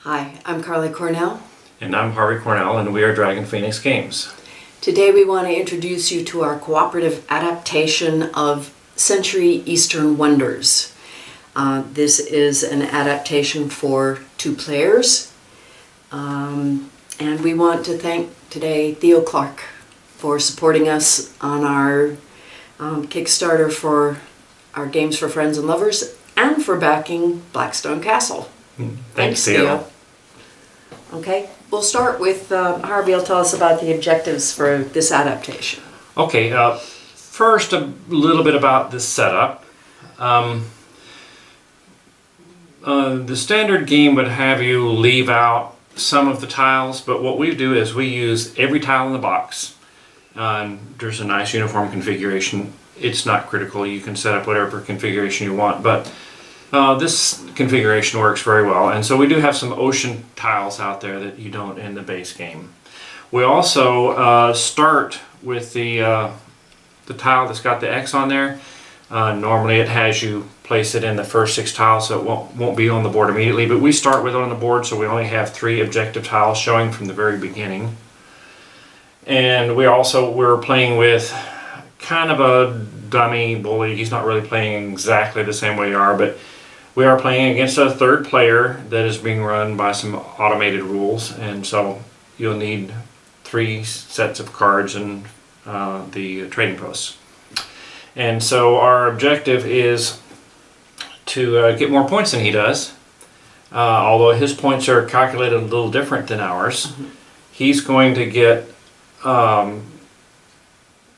Hi, I'm Carly Cornell. And I'm Harvey Cornell, and we are Dragon Phoenix Games. Today we want to introduce you to our cooperative adaptation of Century Eastern Wonders. This is an adaptation for 2 players. And we want to thank today Theo Clark for supporting us on our Kickstarter for our Games for Friends and Lovers and for backing Blackstone Castle. Thanks, Theo. Okay, we'll start with Harvey will tell us about the objectives for this adaptation. Okay, first a little bit about the setup. The standard game would have you leave out some of the tiles, but what we do is we use every tile in the box. There's a nice uniform configuration. It's not critical. You can set up whatever configuration you want, but this configuration works very well, and so we do have some ocean tiles out there that you don't in the base game. We also start with the tile that's got the X on there. Normally it has you place it in the first 6 tiles, so it won't be on the board immediately, but we start with it on the board, so we only have 3 objective tiles showing from the very beginning. And we're playing with kind of a dummy bully. He's not really playing exactly the same way you are, but we are playing against a 3rd player that is being run by some automated rules, and so you'll need 3 sets of cards and the trading posts. And so our objective is to get more points than he does, although his points are calculated a little different than ours. He's going to get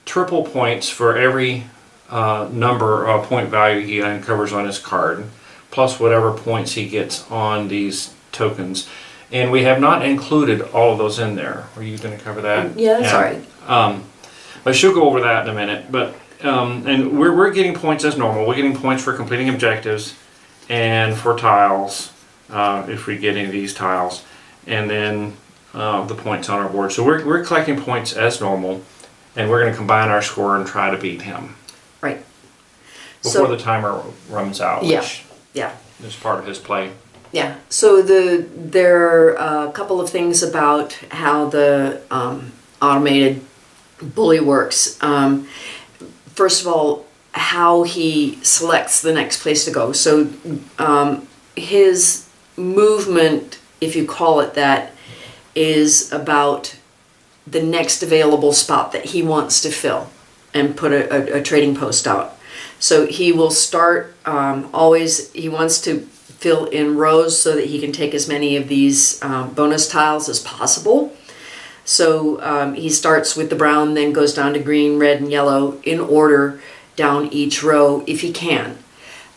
triple points for every number or point value he uncovers on his card, plus whatever points he gets on these tokens. And we have not included all of those in there. Are you going to cover that? Yeah, that's all right. I should go over that in a minute, but and we're getting points as normal. We're getting points for completing objectives and for tiles, if we get any of these tiles, and then the points on our board. So we're collecting points as normal, and we're going to combine our score and try to beat him. Right. Before the timer runs out, which is part of his play. Yeah. So there are a couple of things about how the automated bully works. First of all, how he selects the next place to go. So his movement, if you call it that, is about the next available spot that he wants to fill and put a trading post out. So he will start he wants to fill in rows so that he can take as many of these bonus tiles as possible. So he starts with the brown, then goes down to green, red, and yellow in order down each row if he can.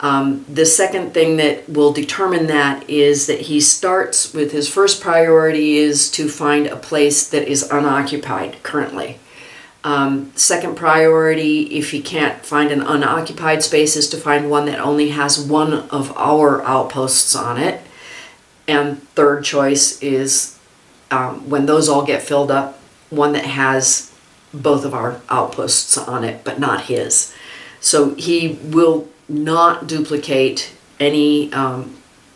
The second thing that will determine that is that he starts with his first priority is to find a place that is unoccupied currently. Second priority, if he can't find an unoccupied space, is to find one that only has one of our outposts on it. And third choice is when those all get filled up, one that has both of our outposts on it, but not his. So he will not duplicate any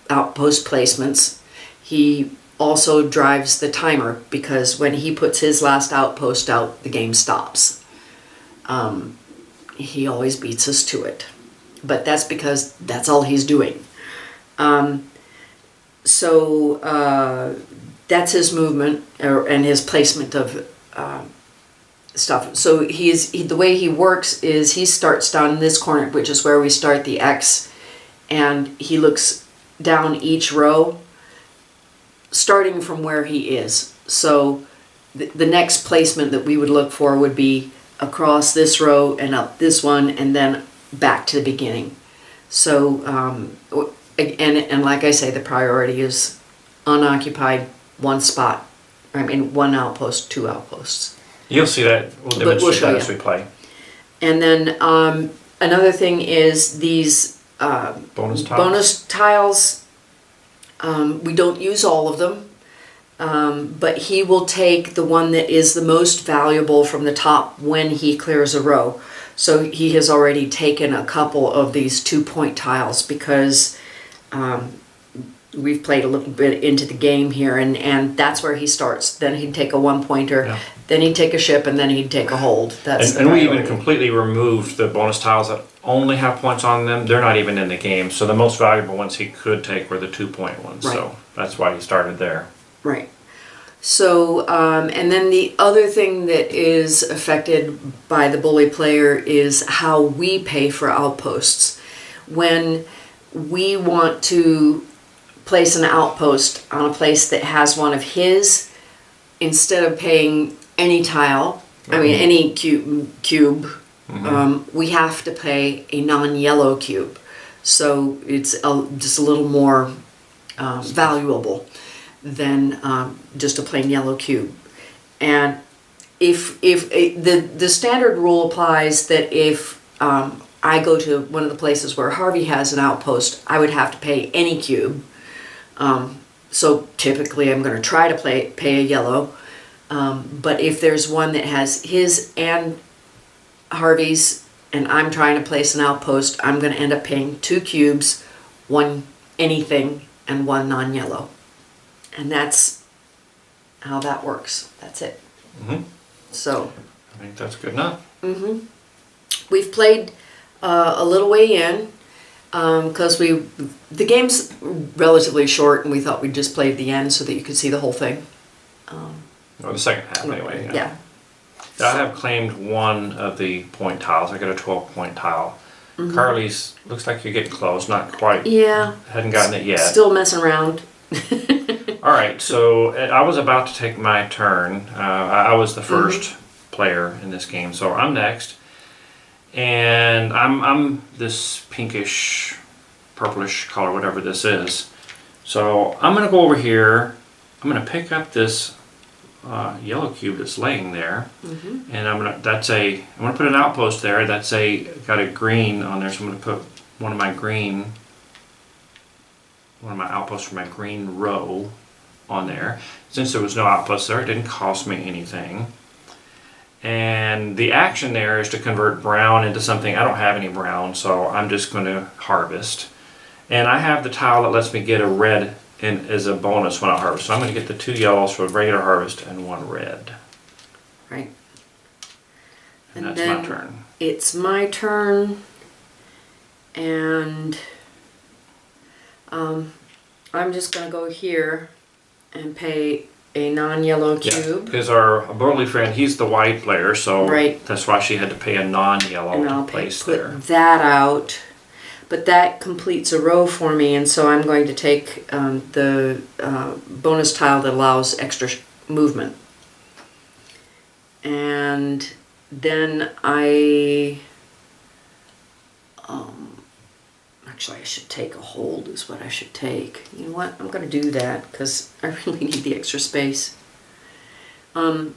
outpost placements. He also drives the timer, because when he puts his last outpost out, the game stops. He always beats us to it. But that's because that's all he's doing. That's his movement and his placement of stuff. So the way he works is he starts down in this corner, which is where we start the X, and he looks down each row, starting from where he is. So the next placement that we would look for would be across this row and up this one, and then back to the beginning. So and like I say, the priority is unoccupied, one spot. One outpost, 2 outposts. You'll see that. We'll demonstrate that as we play. And then another thing is these bonus tiles. We don't use all of them, but he will take the one that is the most valuable from the top when he clears a row. So he has already taken a couple of these 2-point tiles because we've played a little bit into the game here, and that's where he starts. Then he'd take a 1-pointer, Yeah. then he'd take a ship, and then he'd take a hold. That's And we even priority. completely removed the bonus tiles that only have points on them. They're not even in the game. So the most valuable ones he could take were the 2-point ones. Right. So that's why he started there. Right. So, and then the other thing that is affected by the bully player is how we pay for outposts. When we want to place an outpost on a place that has one of his, instead of paying any tile, I mean any cube, we have to pay a non-yellow cube. So it's just a little more valuable than just a plain yellow cube. And if the standard rule applies that if I go to one of the places where Harvey has an outpost, I would have to pay any cube. So typically I'm going to try to pay a yellow. But if there's one that has his and Harvey's and I'm trying to place an outpost, I'm going to end up paying 2 cubes, 1 anything, and 1 non-yellow. And that's how that works. That's it. So I think that's good enough. we've played a little way in because the game's relatively short, and we thought we'd just play at the end so that you could see the whole thing. Or the second half, anyway. Yeah. I have claimed one of the point tiles. I got a 12-point tile. Carly's looks like you're getting close. Not quite. Yeah. Hadn't gotten it yet. Still messing around. All right, so I was about to take my turn. I was the first player in this game, so I'm next, and I'm this pinkish, purplish color, whatever this is. So I'm gonna go over here. I'm gonna pick up this yellow cube that's laying there, and I'm gonna put an outpost there. Got a green on there, so I'm gonna put one of my outposts for my green row on there. Since there was no outpost there, it didn't cost me anything. And the action there is to convert brown into something. I don't have any brown, so I'm just going to harvest. And I have the tile that lets me get a red in as a bonus when I harvest. So I'm going to get the 2 yellows for regular harvest and 1 red. Right. And that's my turn. It's my turn, and I'm just going to go here and pay a non-yellow cube. Because our Burley friend, he's the white player, so that's why she had to pay a non-yellow And I'll to place put there. that out. But that completes a row for me, and so I'm going to take the bonus tile that allows extra movement. And then actually I should take a hold is what I should take. You know what? I'm going to do that because I really need the extra space. Is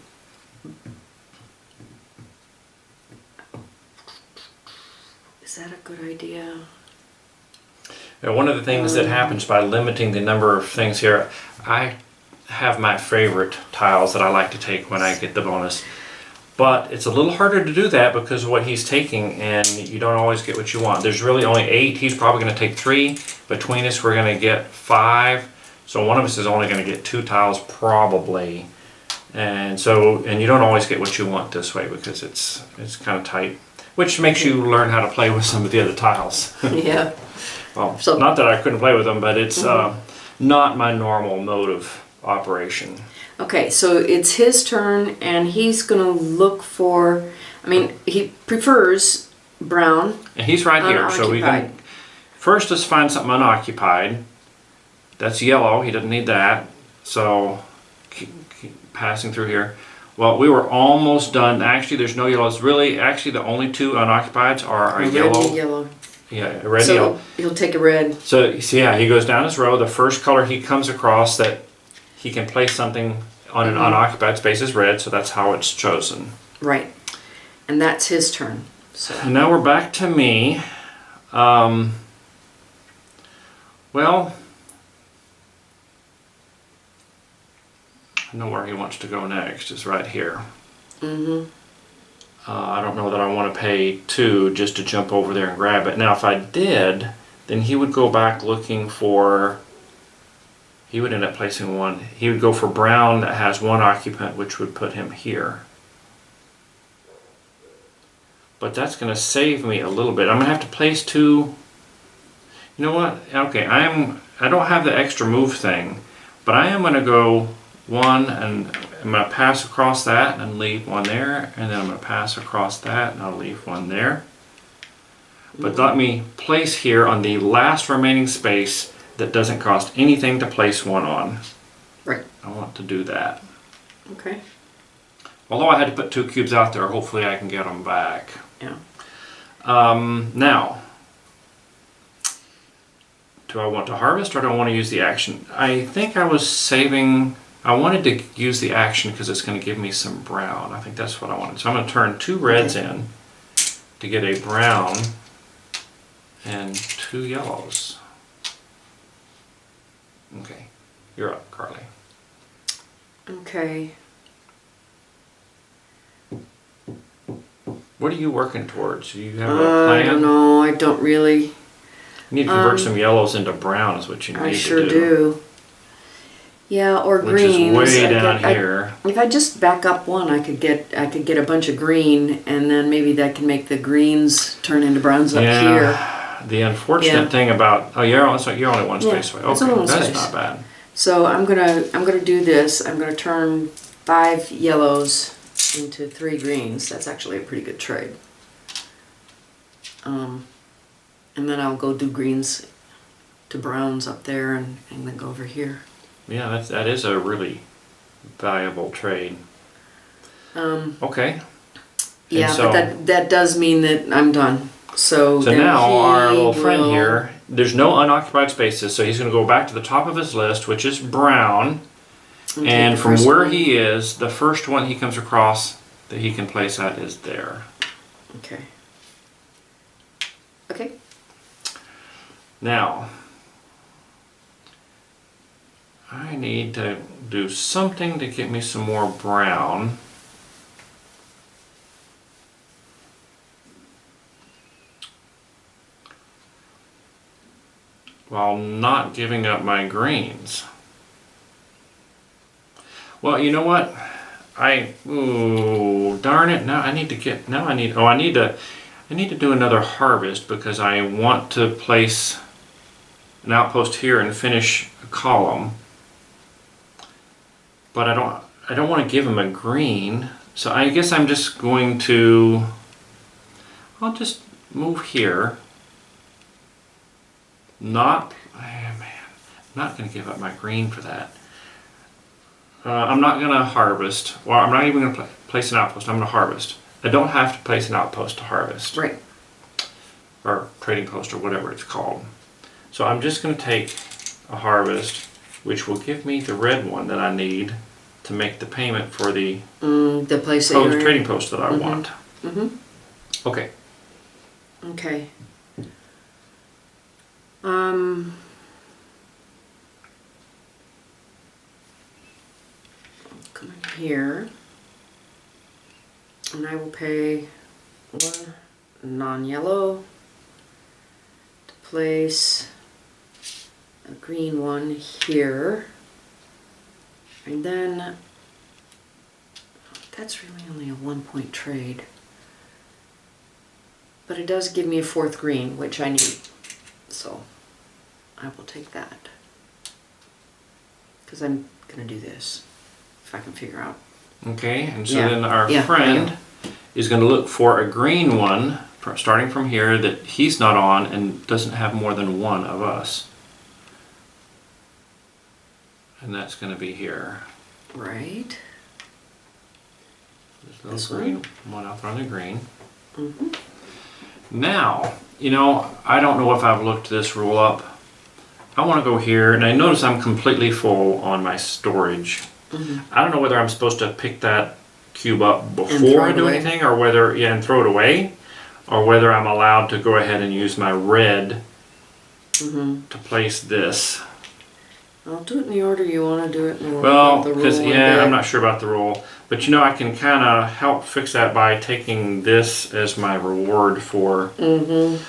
that a good idea? Now, one of the things that happens by limiting the number of things here, I have my favorite tiles that I like to take when I get the bonus. But it's a little harder to do that because of what he's taking, and you don't always get what you want. There's really only 8. He's probably going to take 3. Between us, we're going to get 5. So one of us is only going to get 2 tiles probably. And you don't always get what you want this way because it's kind of tight, which makes you learn how to play with some of the other tiles. Yeah. Well, not that I couldn't play with them, but it's not my normal mode of operation. Okay, so it's his turn, and he's going to look for, he prefers brown. And he's right here, so we Unoccupied. can, first let's find something unoccupied. That's yellow, he doesn't need that. So, keep passing through here. Well, we were almost done. Actually, there's no yellows. Really, actually, the only 2 unoccupieds are a yellow. Red and yellow. Yeah, a red and So yellow. he'll take a red. So, yeah, he goes down his row. The first color he comes across that he can place something on an unoccupied space is red, so that's how it's chosen. Right. And that's his turn. So. And now we're back to me. Well, I know where he wants to go next. Is right here. I don't know that I want to pay 2 just to jump over there and grab it. Now, if I did, then he would go back looking for he would end up placing one. He would go for brown that has one occupant, which would put him here. But that's going to save me a little bit. I'm going to have to place 2. You know what? Okay, I don't have the extra move thing, but I am going to go 1, and I'm going to pass across that and leave 1 there, and then I'm going to pass across that and I'll leave 1 there. But let me place here on the last remaining space that doesn't cost anything to place 1 on. Right. I want to do that. Okay. Although I had to put 2 cubes out there, hopefully I can get them back. Yeah. Now, do I want to harvest or do I want to use the action? I think I was saving, I wanted to use the action because it's going to give me some brown. I think that's what I wanted. So I'm going to turn 2 reds in to get a brown and 2 yellows. Okay, you're up, Carly. Okay. What are you working towards? Do you have a I plan? don't know. I don't really. You need to convert some yellows into brown is what you need I to sure do. do. Yeah, or Which greens. is way down here. If I just back up 1, I could get a bunch of green, and then maybe that can make the greens turn into browns up here. The unfortunate thing about you're only 1 space away. it's Okay, only 1 that's space. not bad. So I'm gonna do this. I'm gonna turn 5 yellows into 3 greens. That's actually a pretty good trade. And then I'll go do greens to browns up there, and then go over here. Yeah, that is a really valuable trade. Okay. Yeah, so, but that does mean that I'm done. So then now our little he friend will- here, there's no unoccupied spaces, so he's going to go back to the top of his list, which is brown. take And the from first where one. he is, the first one he comes across that he can place at is there. Okay. Okay. Now, I need to do something to get me some more brown. While not giving up my greens. Well, you know what? Darn it, now I need to do another harvest because I want to place an outpost here and finish a column. But I don't want to give him a green, so I guess I'm just going to, I'll just move here. Not going to give up my green for that. I'm not going to harvest. Well, I'm not even going to place an outpost. I'm going to harvest. I don't have to place an outpost to harvest. Right. Or trading post or whatever it's called. So I'm just going to take a harvest, which will give me the red one that I need to make the payment for the place that you're in. trading post that I want. Mm-hmm. Okay. Okay. Come in here, and I will pay 1 non-yellow to place a green one here, and then that's really only a 1-point trade, but it does give me a 4th green, which I need, so I will take that because I'm gonna do this if I can figure out. Okay, and so Yeah. then our Yeah, friend is going to look for a green one, starting from here, that he's not on and doesn't have more than 1 of us. And that's going to be here. Right. This This little green one out there on the green. Mm-hmm. Now, I don't know if I've looked this rule up. I want to go here, and I notice I'm completely full on my storage. Mm-hmm. I don't know whether I'm supposed to pick that cube up throw before I it do away. anything, or whether, and throw it away, or whether I'm allowed to go ahead and use my red Mm-hmm. to place this. I'll do it in the order you want to do it. And we'll Well, work out the because, rule a yeah, bit. I'm not sure about the rule. But I can kind of help fix that by taking this as my reward for Mm-hmm.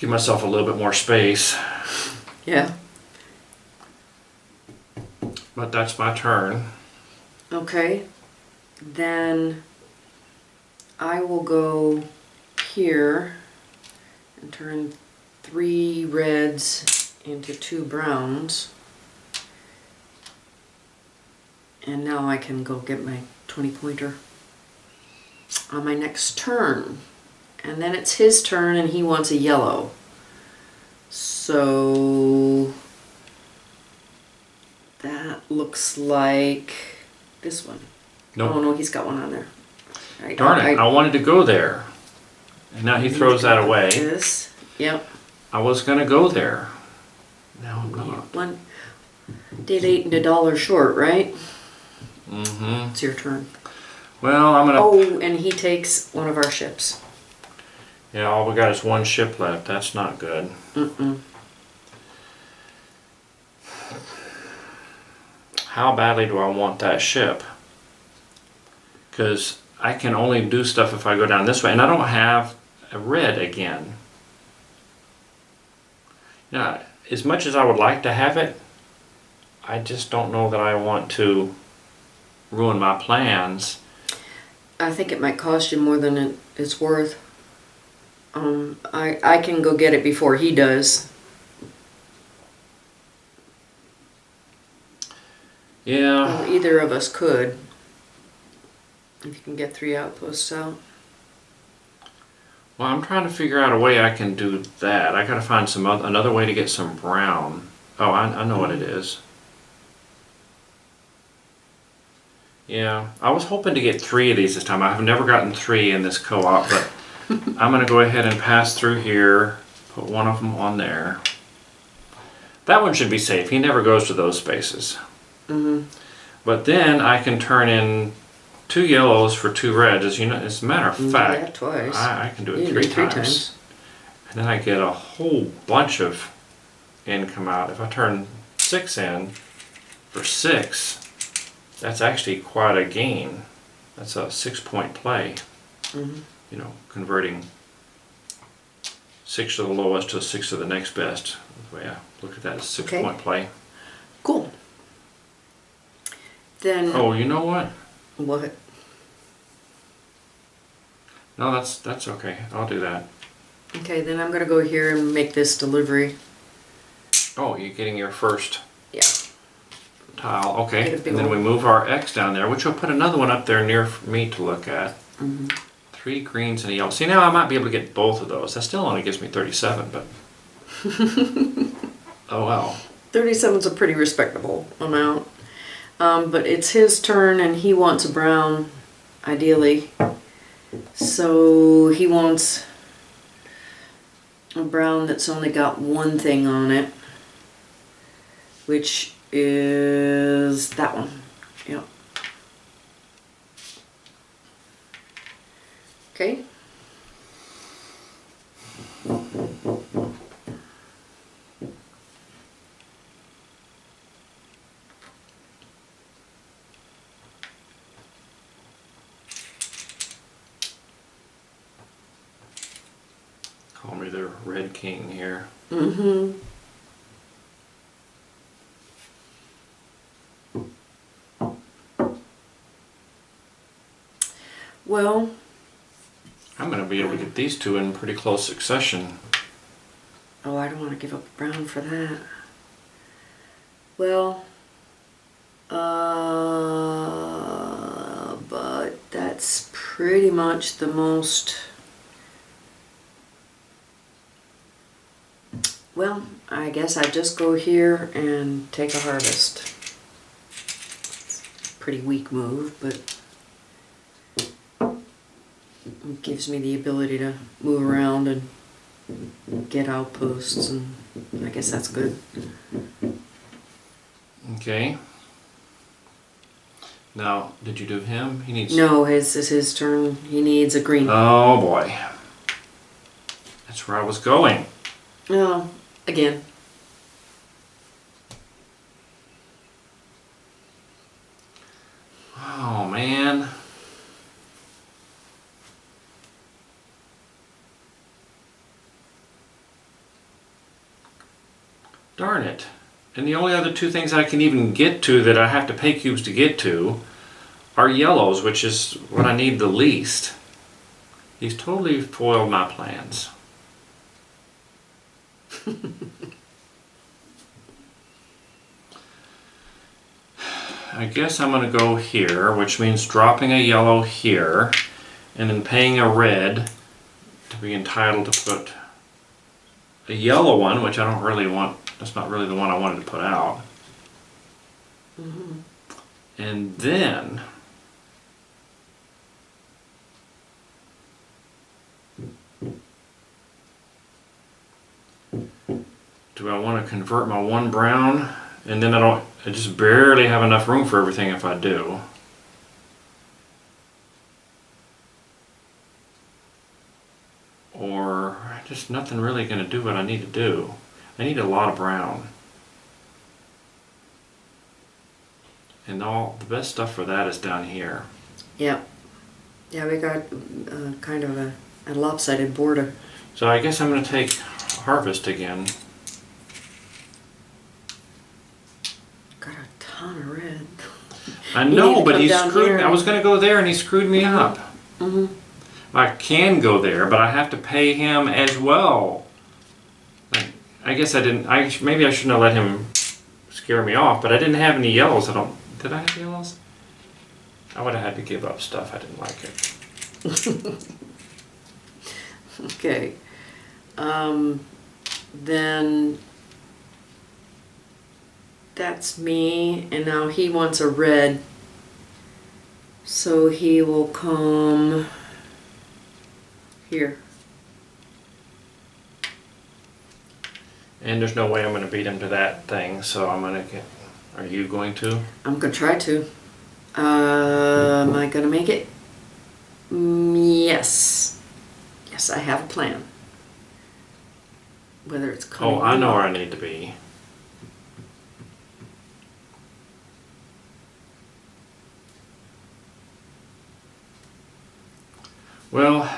give myself a little bit more space. Yeah. But that's my turn. Okay. Then I will go here and turn 3 reds into 2 browns. And now I can go get my 20-pointer on my next turn. And then it's his turn and he wants a yellow. So that looks like this one. Nope. Oh no, he's got one on there. Right, Darn it, I wanted to go there. And now he throws that away. This. Yep. I was gonna go there. Now I'm not. One day late and $1 short, right? Mm-hmm. It's your turn. Well, I'm gonna... Oh, and he takes one of our ships. Yeah, all we got is 1 ship left. That's not good. Mm-mm. How badly do I want that ship? Because I can only do stuff if I go down this way. And I don't have a red again. Now, as much as I would like to have it, I just don't know that I want to ruin my plans. I think it might cost you more than it's worth. I can go get it before he does. Yeah. Well, either of us could. If you can get 3 outposts out. Well, I'm trying to figure out a way I can do that. I gotta find another way to get some brown. Oh, I know what it is. Yeah, I was hoping to get 3 of these this time. I've never gotten 3 in this co-op, but I'm gonna go ahead and pass through here, put one of them on there. That one should be safe. He never goes to those spaces. Mm-hmm. But then I can turn in 2 yellows for 2 reds. As you know, as a matter of fact, Yeah, twice. I can do You it can 3 do 3 times. And then I get a whole bunch of income out. If I turn 6 in for 6, that's actually quite a gain. That's a 6-point play. Mm-hmm. You know, converting 6 to the lowest to 6 to the next best. The way I look at that as a 6-point play. Cool. Then Oh, you know what? what? No, that's okay. I'll do that. Okay, then I'm gonna go here and make this delivery. Oh, you're getting your first Yeah. tile. Okay, Get a and big then we one. move our X down there, which will put another one up there near me to look at. Mm-hmm. 3 greens and a yellow. See, now I might be able to get both of those. That still only gives me 37, but... oh well. 37's a pretty respectable amount. But it's his turn and he wants a brown, ideally. So he wants a brown that's only got 1 thing on it, which is that one. Yep. Okay. Call me the Red King here. Mm-hmm. Well, I'm going to be able to get these 2 in pretty close succession. oh, I don't want to give up brown for that. Well, but that's pretty much the most... Well, I guess I just go here and take a harvest. It's a pretty weak move, but it gives me the ability to move around and get outposts, and I guess that's good. Okay. Now, did you do him? He needs... No, it's his turn. He needs a green. Oh boy. That's where I was going. Oh, again. Oh man. Darn it. And the only other two things I can even get to that I have to pay cubes to get to are yellows, which is what I need the least. He's totally foiled my plans. I guess I'm going to go here, which means dropping a yellow here, and then paying a red to be entitled to put a yellow one, which I don't really want. That's not really the one I wanted to put out. Mm-hmm. And then do I want to convert my one brown? And then I just barely have enough room for everything if I do. Or just nothing really going to do what I need to do. I need a lot of brown. And all the best stuff for that is down here. Yeah. Yeah, we got kind of a lopsided border. So I guess I'm going to take harvest again. Got a ton of red. I You need know, to but come he down screwed here me. I was going to go there and he screwed me up. Mm-hmm. I can go there, but I have to pay him as well. I guess I didn't. Maybe I shouldn't have let him scare me off. But I didn't have any yellows. Did I have yellows? I would have had to give up stuff. I didn't like it. Okay. Then that's me, and now he wants a red. So he will come here. And there's no way I'm going to beat him to that thing. So I'm going to get. Are you going to? I'm gonna try to. Am I gonna make it? Yes. Yes, I have a plan. Whether it's coming. Oh, I know or where not. I need to be. Well,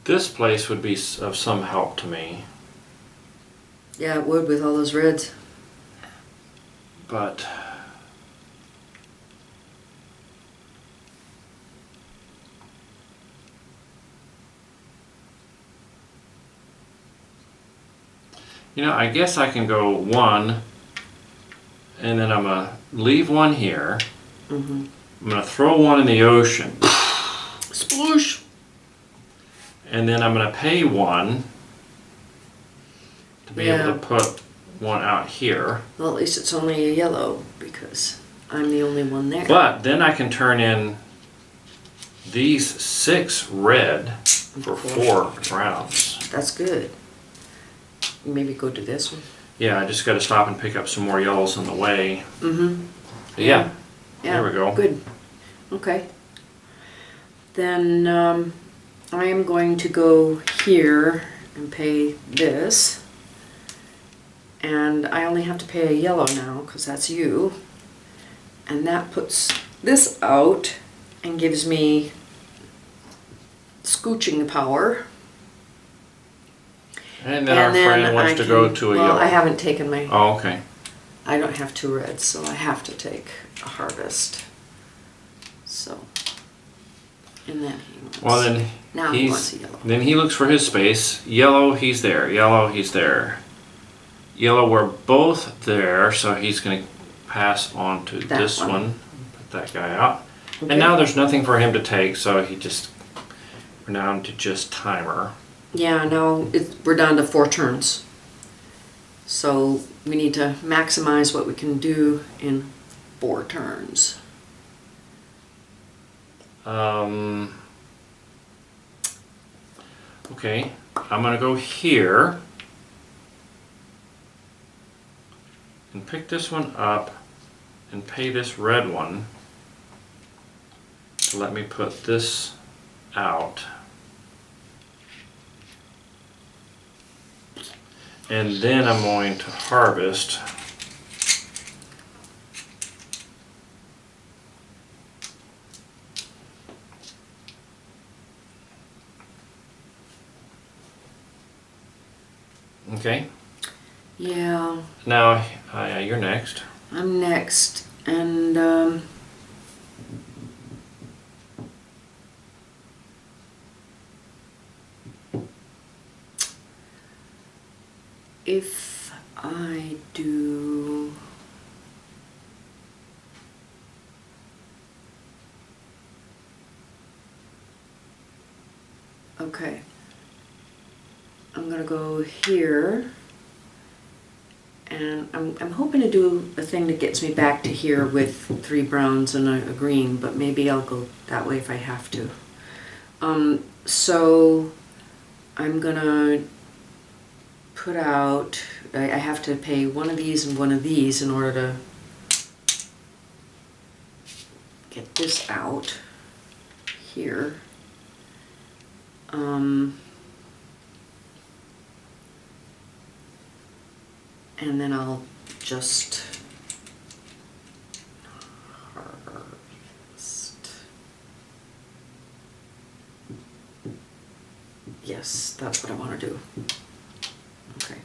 this place would be of some help to me, Yeah, it would with all those reds. but you know, I guess I can go one, and then I'm going to leave one here. Mm-hmm. I'm going to throw one in the ocean. Sploosh! And then I'm going to pay one to be able to put one out here. Well, at least it's only a yellow because I'm the only one there. But then I can turn in these 6 red for 4 browns. That's good. Maybe go to this one. Yeah, I just got to stop and pick up some more yellows on the way. Mm-hmm. But yeah, Yeah. there we go. Good. Okay. Then I am going to go here and pay this. And I only have to pay a yellow now because that's you. And that puts this out and gives me scooching power. And then our friend wants to go to a well, yellow. I haven't taken my... Oh, okay. I don't have 2 reds, so I have to take a harvest. So, and then he wants... Well, then now he wants a yellow. Then he looks for his space. Yellow, he's there. Yellow, he's there. Yellow, we're both there, so he's going to pass on to That this one. one. Put that guy out. Okay. And now there's nothing for him to take, so we're down to just timer. Yeah, now we're down to 4 turns. So we need to maximize what we can do in 4 turns. Okay, I'm going to go here and pick this one up and pay this red one to let me put this out. And then I'm going to harvest. Okay. Yeah, Now, you're next. I'm next, and if I do... Okay. I'm gonna go here, and I'm hoping to do a thing that gets me back to here with 3 browns and a green, but maybe I'll go that way if I have to. So I'm gonna put out, I have to pay one of these and one of these in order to get this out here. And then I'll just harvest. Yes, that's what I want to do. Okay.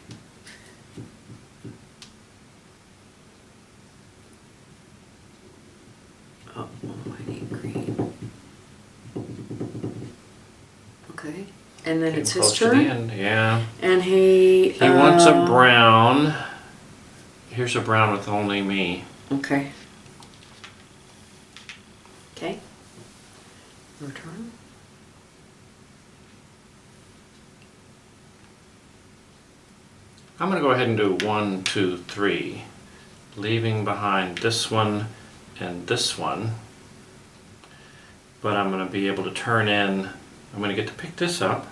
Oh, I need green. Okay. And then it's his Close to the turn. end, yeah. And he wants a brown. Here's a brown with only me. Okay. Okay. Your turn. I'm going to go ahead and do 1, 2, 3, leaving behind this one and this one. But I'm going to be able to turn in, I'm going to get to pick this up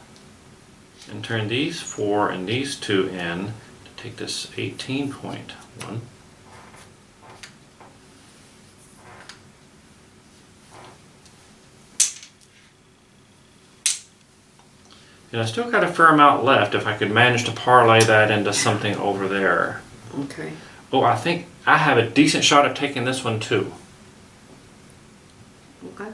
and turn these 4 and these 2 in to take this 18.1. And I still got a fair amount left if I could manage to parlay that into something over there. Okay. Oh, I think I have a decent shot of taking this one too. Okay.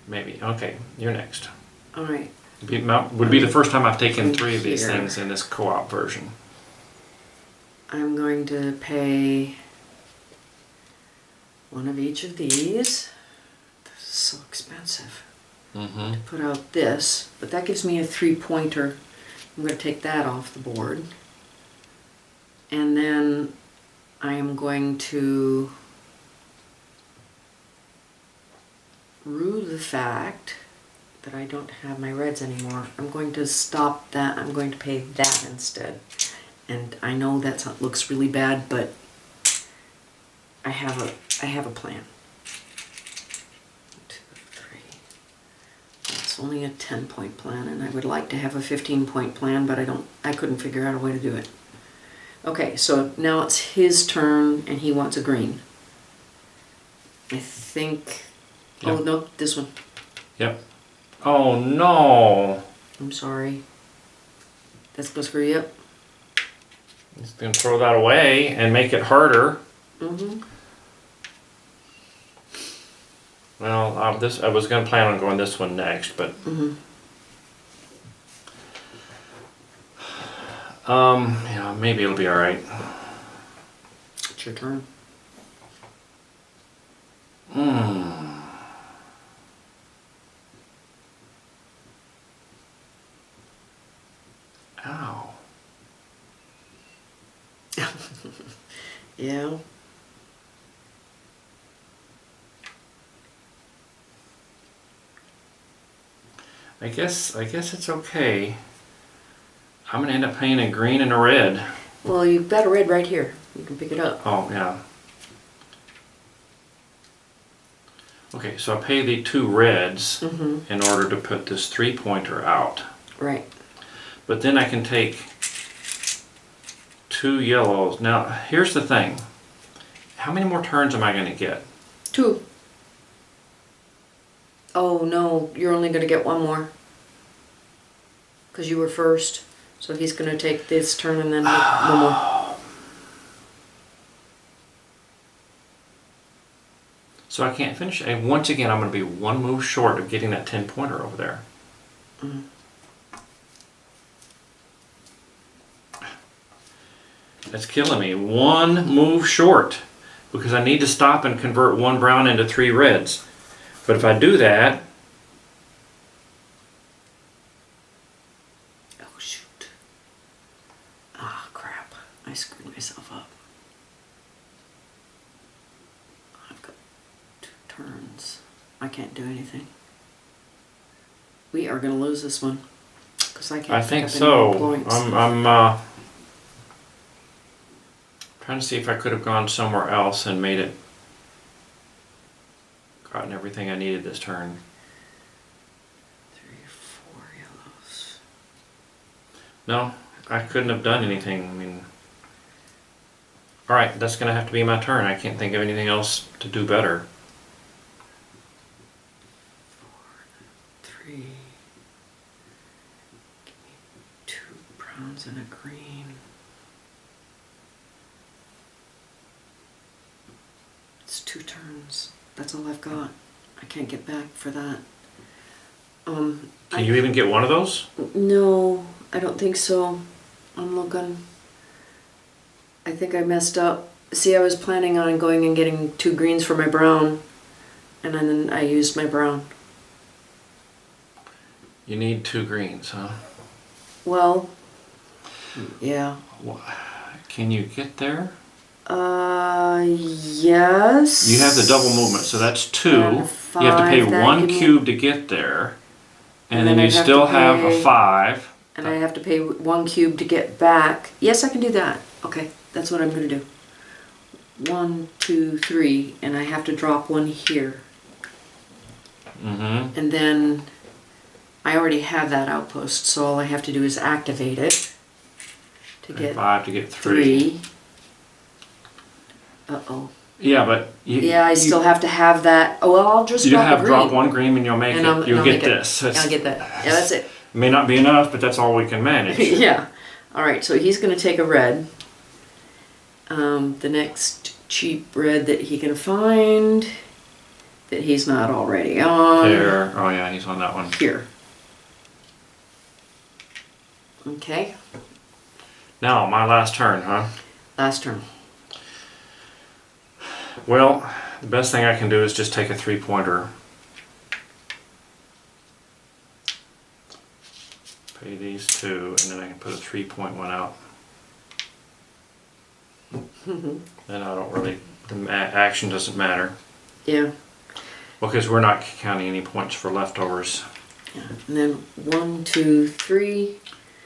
Maybe. Okay, you're next. All right. Would be the first time I've taken From 3 of these here. things in this co-op version. I'm going to pay one of each of these. This is so expensive. Mm-hmm. Put out this, but that gives me a 3-pointer. I'm going to take that off the board. And then I am going to rue the fact that I don't have my reds anymore. I'm going to stop that. I'm going to pay that instead. And I know that looks really bad, but I have a plan. 1, 2, 3. It's only a 10-point plan, and I would like to have a 15-point plan, but I couldn't figure out a way to do it. Okay, so now it's his turn, and he wants a green. I think. Yep. Oh no, this one. Yep. Oh no! I'm sorry. That's gonna screw you up. He's gonna throw that away and make it harder. Mm-hmm. Well, I was gonna plan on going this one next, but Mm-hmm. yeah, maybe it'll be all right. It's your turn. Ow. Yeah. I guess it's okay. I'm gonna end up paying a green and a red. Well, you've got a red right here. You can pick it up. Oh yeah. Okay, so I pay the 2 reds Mm-hmm. in order to put this 3-pointer out. Right. But then I can take 2 yellows. Now, here's the thing. How many more turns am I going to get? 2. Oh no, you're only gonna get 1 more. Because you were first. So he's gonna take this turn and then take 1 more. So I can't finish. And once again, I'm going to be 1 move short of getting that 10-pointer over there. Mm-hmm. It's killing me. One move short because I need to stop and convert one brown into 3 reds. But if I do that, Oh shoot. Ah, crap. I screwed myself up. I've got 2 turns. I can't do anything. We are going to lose this one. Because I can't I pick think up any so. more points. I'm trying to see if I could have gone somewhere else and made it, gotten everything I needed this turn. 3, 4 yellows. No, I couldn't have done anything. I mean, all right, that's going to have to be my turn. I can't think of anything else to do better. 3. Give me 2 browns and a green. It's 2 turns. That's all I've got. I can't get back for that. Can you even get one of those? No, I don't think so. I'm looking. I think I messed up. See, I was planning on going and getting 2 greens for my brown, and then I used my brown. You need 2 greens, huh? Well, yeah. Can you get there? Yes. You have the double movement, so that's 2. You And have to pay 5, that 1 give me- cube to get there. And And then then you I'd have still to have a pay- 5. And I have to pay 1 cube to get back. Yes, I can do that. Okay, that's what I'm gonna do. 1, 2, 3, and I have to drop 1 here. Mm-hmm. And then I already have that outpost, so all I have to do is activate it to And get 5 to get 3. 3. Uh-oh. Yeah, but Yeah, I still have to have that. Oh, well, I'll just you drop a have green. drop 1 green and you'll make And it. You'll I'll get make it. this. I'll get that. Yeah, that's it. May not be enough, but that's all we can manage. Yeah. All right, so he's going to take a red. The next cheap red that he can find that he's not already on. There. Oh yeah, he's on that one. Here. Okay, Now, my last turn, huh? last turn. Well, the best thing I can do is just take a 3-pointer. Pay these 2, and then I can put a 3-point one out. Then I don't really, the action doesn't matter. Yeah. Because we're not counting any points for leftovers. Yeah. And then 1, 2, 3.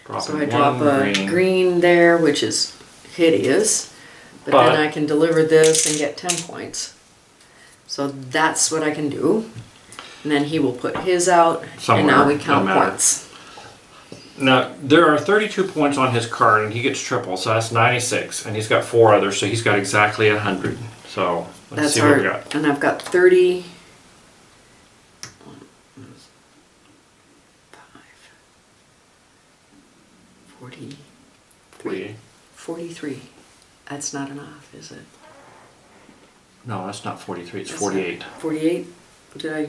Dropping So I drop a green. green there, which is hideous. But But- then I can deliver this and get 10 points. So that's what I can do. And then he will put his out, and now we Somewhere, count doesn't matter. points. Now, there are 32 points on his card, and he gets triple, so that's 96. And he's got 4 others, so he's got exactly 100. So, let's That's see what we our, got. and I've got 30. 40, 48. 43. That's not enough, is it? No, that's not 43, it's That's 48. 48? Did I?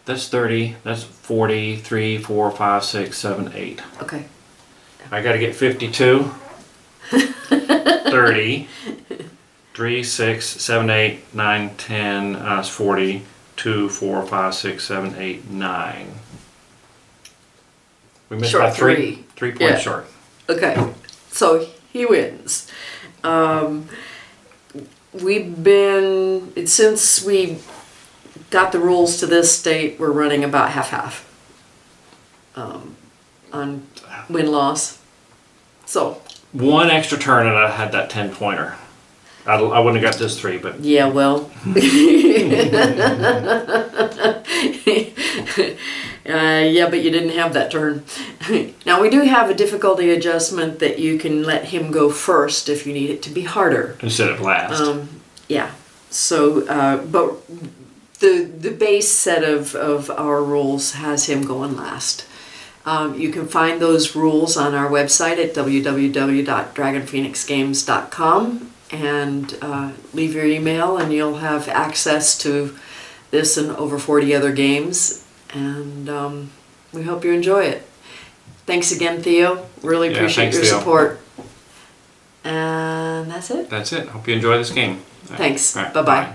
That's 30, that's 40, 3, 4, 5, 6, 7, 8. Okay. I gotta get 52, 30, 3, 6, 7, 8, 9, 10, that's 40, 2, 4, 5, 6, 7, 8, 9. We missed Short by 3. 3. 3 points Yeah. short. Okay. So he wins. We've been, since we got the rules to this state, we're running about half-half on win-loss. So, One extra turn and I had that 10-pointer. I wouldn't have got this 3, but yeah, well. Yeah, but you didn't have that turn. Now, we do have a difficulty adjustment that you can let him go first if you need it to be harder. instead of last. Yeah. So, but the base set of our rules has him going last. You can find those rules on our website at www.dragonphoenixgames.com and leave your email and you'll have access to this and over 40 other games. And we hope you enjoy it. Thanks again, Theo. Really Yeah, appreciate thanks, your Theo. support. And that's it. That's it. Hope you enjoy this game. Thanks. All right, Bye-bye.